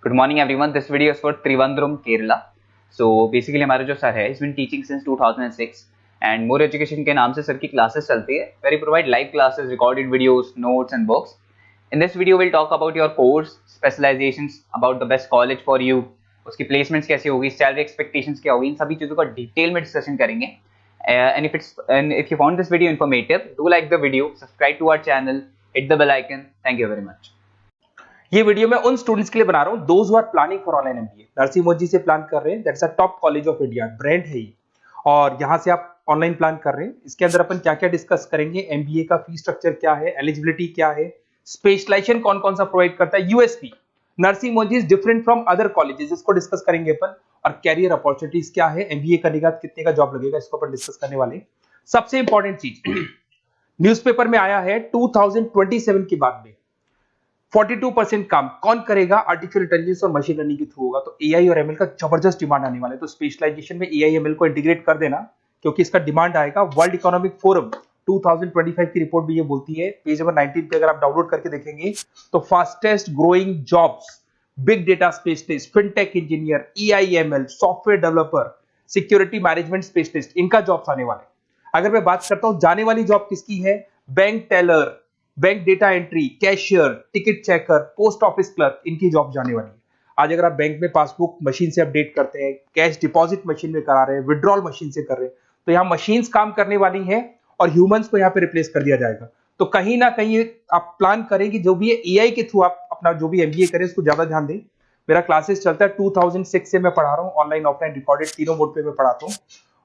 Good morning everyone. This video is for Trivandrum, Kerala. So basically हमारा जो sir है, he's been teaching since 2006 and More Education के नाम से sir की क्लासेस चलती है, where he provide live classes, recorded videos, notes and books. In this video we'll talk about your course, specializations, about the best college for you, उसकी placements कैसी होगी, salary expectations क्या होगी, इन सभी चीज़ों का डिटेल में डिस्कशन करेंगे. And if you found this video informative, do like the video, subscribe to our channel, hit the bell icon. Thank you very much. ये वीडियो मैं उन स्टूडेंट्स के लिए बना रहा हूं those who are planning for online MBA. Narsingh Modi से plan कर रहे हैं, that's a top college of India, brand है ये, और यहां से आप ऑनलाइन प्लान कर रहे हैं। इसके अंदर अपन क्या क्या डिस्कस करेंगे, एमबीए का फी स्ट्रक्चर क्या है, एलिजिबिलिटी क्या है, स्पेशलाइजेशन कौन कौन सा प्रोवाइड करता है, USP Narsingh Modi is different from other colleges, इसको डिस्कस करेंगे अपन। और कैरियर अपॉर्चुनिटीज क्या है, एमबीए करने के बाद कितने का जॉब लगेगा, इसको अपन डिस्कस करने वाले। सबसे इंपॉर्टेंट चीज न्यूज़पेपर में आया है 2027 के बाद में 42% काम कौन करेगा, आर्टिफिशियल इंटेलिजेंस और मशीन लर्निंग के थ्रू होगा। तो एआई और एमएल का जबरदस्त डिमांड आने वाला है, तो स्पेशलाइजेशन में एआई एमएल को इंटीग्रेट कर देना, क्योंकि इसका डिमांड आएगा। वर्ल्ड इकोनॉमिक फोरम 2025 की रिपोर्ट भी ये बोलती है, पेज नंबर 19 पे अगर आप डाउनलोड करके देखेंगे तो fastest growing jobs, big data specialist, fintech engineer, AI ML, software developer, security management specialist, इनका जॉब्स आने वाले। अगर मैं बात करता हूं जाने वाली जॉब किसकी है, bank teller, bank data entry, cashier, ticket checker, post office clerk, इनकी जॉब जाने वाली है। आज अगर आप बैंक में पासबुक मशीन से अपडेट करते हैं, कैश डिपॉजिट मशीन में करा रहे हैं, विड्रॉल मशीन से कर रहे हैं, तो यहाँ मशीन्स काम करने वाली है और ह्यूमंस को यहाँ पे रिप्लेस कर दिया जाएगा। तो कहीं ना कहीं आप प्लान करें कि जो भी है एआई के थ्रू आप अपना जो भी एमबीए करें उसको ज्यादा ध्यान दें। मेरा क्लासेस चलता है 2006 से मैं पढ़ा रहा हूँ, ऑनलाइन ऑफलाइन रिकॉर्डेड तीनों मोड पे मैं पढ़ाता हूँ,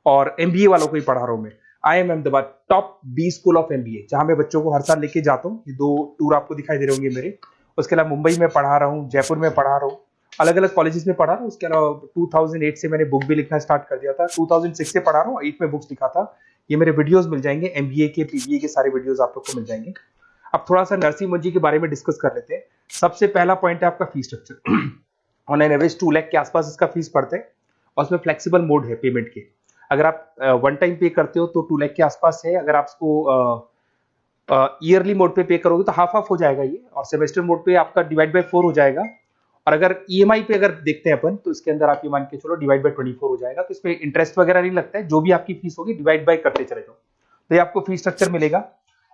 और एमबीए वालों को ही पढ़ा रहा हूँ मैं। IIM Ahmedabad top B school of MBA, जहां मैं बच्चों को हर साल लेके जाता हूँ। ये 2 टूर आपको दिखाई दे रहे होंगे मेरे। उसके अलावा मुंबई में पढ़ा रहा हूँ, जयपुर में पढ़ा रहा हूँ, अलग अलग कॉलेजेस में पढ़ा रहा हूँ। उसके अलावा 2008 से मैंने बुक भी लिखना स्टार्ट कर दिया था, 2006 से पढ़ा रहा हूँ, 8 में बुक्स लिखा था। ये मेरे वीडियोस मिल जाएंगे, एमबीए के पीबीए के सारे वीडियोस आप लोग को मिल जाएंगे। अब थोड़ा सा नरसिंह मोदी के बारे में डिस्कस कर लेते हैं। सबसे पहला पॉइंट है आपका fees structure. Online average 2 lakh के आसपास इसका फीस पड़ता है, और उसमें फ्लेक्सिबल मोड है पेमेंट के। अगर आप वन टाइम पे करते हो तो 2 लाख के आसपास है, अगर आप इसको ईयरली मोड पे करोगे तो हाफ हो जाएगा ये, और सेमेस्टर मोड पे आपका डिवाइड बाय 4 हो जाएगा। और अगर ईएमआई पे अगर देखते हैं अपन तो इसके अंदर आप ये मान के चलो डिवाइड बाय 24 हो जाएगा। तो इसमें इंटरेस्ट वगैरह नहीं लगता है, जो भी आपकी फीस होगी डिवाइड बाय करते चले जाओ, तो ये आपको फीस स्ट्रक्चर मिलेगा।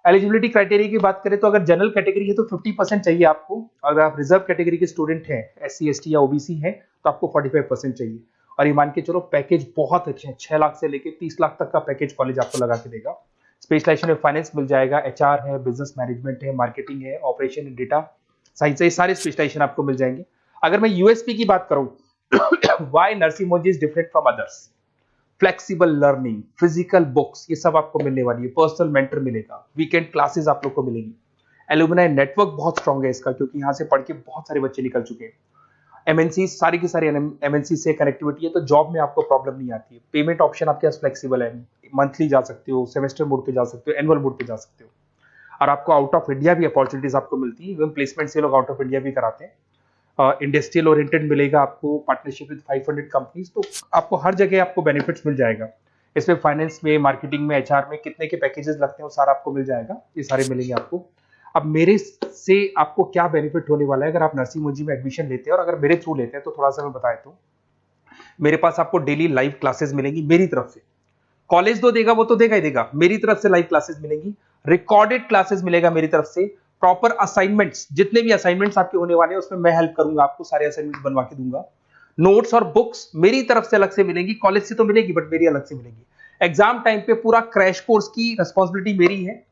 एलिजिबिलिटी क्राइटेरिया की बात करें तो अगर जनरल कैटेगरी है तो 50% चाहिए आपको, अगर आप रिजर्व कैटेगरी के स्टूडेंट हैं, SC ST या ओबीसी है, तो आपको 45% चाहिए। और ये मान के चलो पैकेज बहुत अच्छे हैं, 6 लाख से लेके 30 लाख तक का पैकेज कॉलेज आपको लगा के देगा। स्पेशलाइजेशन में फाइनेंस मिल जाएगा, HR है, बिजनेस मैनेजमेंट है, मार्केटिंग है, ऑपरेशन एंड डेटा साइंस है, सारे स्पेशलाइजेशन आपको मिल जाएंगे। अगर मैं यूएसपी की बात करूं, why Narsingh Modi is different from others, flexible learning, physical books, ये सब आपको मिलने वाली है, पर्सनल मेंटर मिलेगा, वीकेंड क्लासेस आप लोग को मिलेगी, एलुमनाई नेटवर्क बहुत स्ट्रॉन्ग है इसका, क्योंकि यहाँ से पढ़ के बहुत सारे बच्चे निकल चुके हैं। एमएनसी सारी की सारी एमएनसी से कनेक्टिविटी है, तो जॉब में आपको प्रॉब्लम नहीं आती है। पेमेंट ऑप्शन आपके पास फ्लेक्सिबल है, मंथली जा सकते हो, सेमेस्टर मोड पे जा सकते हो, एनुअल मोड पे जा सकते हो, और आपको आउट ऑफ इंडिया भी अपॉर्चुनिटीज आपको मिलती है। इवन प्लेसमेंट से लोग आउट ऑफ इंडिया भी कराते हैं। इंडस्ट्रियल ओरिएंटेड मिलेगा आपको, पार्टनरशिप विद 500 कंपनीज, तो आपको हर जगह आपको बेनिफिट्स मिल जाएगा। इसमें फाइनेंस में, मार्केटिंग में, HR में कितने के पैकेजेस लगते हैं वो सारा आपको मिल जाएगा, ये सारे मिलेंगे आपको। अब मेरे से आपको क्या बेनिफिट होने वाला है अगर आप नरसिंह मोदी में एडमिशन लेते हैं, और अगर मेरे थ्रू लेते हैं तो थोड़ा सा मैं बता देता हूं। मेरे पास आपको डेली लाइव क्लासेस मिलेंगी मेरी तरफ से, कॉलेज तो देगा, वो तो देगा ही देगा, मेरी तरफ से लाइव क्लासेस मिलेंगी, रिकॉर्डेड क्लासेस मिलेगा मेरी तरफ से, प्रॉपर असाइनमेंट्स, जितने भी असाइनमेंट्स आपके होने वाले हैं उसमें मैं हेल्प करूंगा, आपको सारे असाइनमेंट्स बनवा के दूंगा। नोट्स और बुक्स मेरी तरफ से अलग से मिलेंगी, कॉलेज से तो मिलेगी बट मेरी अलग से मिलेगी। एग्जाम टाइम पे पूरा क्रैश कोर्स की रिस्पॉन्सिबिलिटी मेरी है,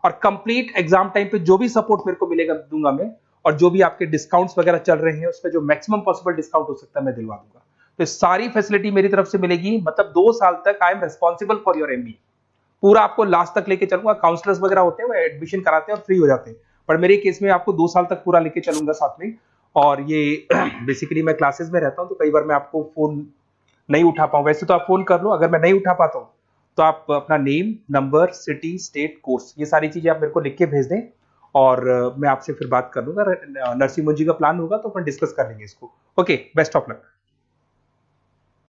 और कंप्लीट एग्जाम टाइम पे जो भी सपोर्ट मेरे को मिलेगा दूंगा मैं, और जो भी आपके डिस्काउंट्स वगैरह चल रहे हैं उसमें जो मैक्सिमम पॉसिबल डिस्काउंट हो सकता है मैं दिलवा दूंगा। तो सारी फैसिलिटी मेरी तरफ से मिलेगी, मतलब 2 साल तक I am responsible for your MB, पूरा आपको लास्ट तक लेके चलूंगा। काउंसलर्स वगैरह होते हैं वो एडमिशन कराते हैं और फ्री हो जाते हैं, पर मेरे केस में आपको 2 साल तक पूरा लेके चलूंगा साथ में। और ये बेसिकली मैं क्लासेस में रहता हूँ, तो कई बार मैं आपको फोन नहीं उठा पाऊँ, वैसे तो आप फोन कर लो, अगर मैं नहीं उठा पाता हूँ तो आप अपना name, number, city, state, course, ये सारी चीजें आप मेरे को लिख के भेज दें, और मैं आपसे फिर बात कर लूंगा। नरसिंह मोदी का प्लान होगा तो अपन डिस्कस कर लेंगे इसको। Okay, best of luck.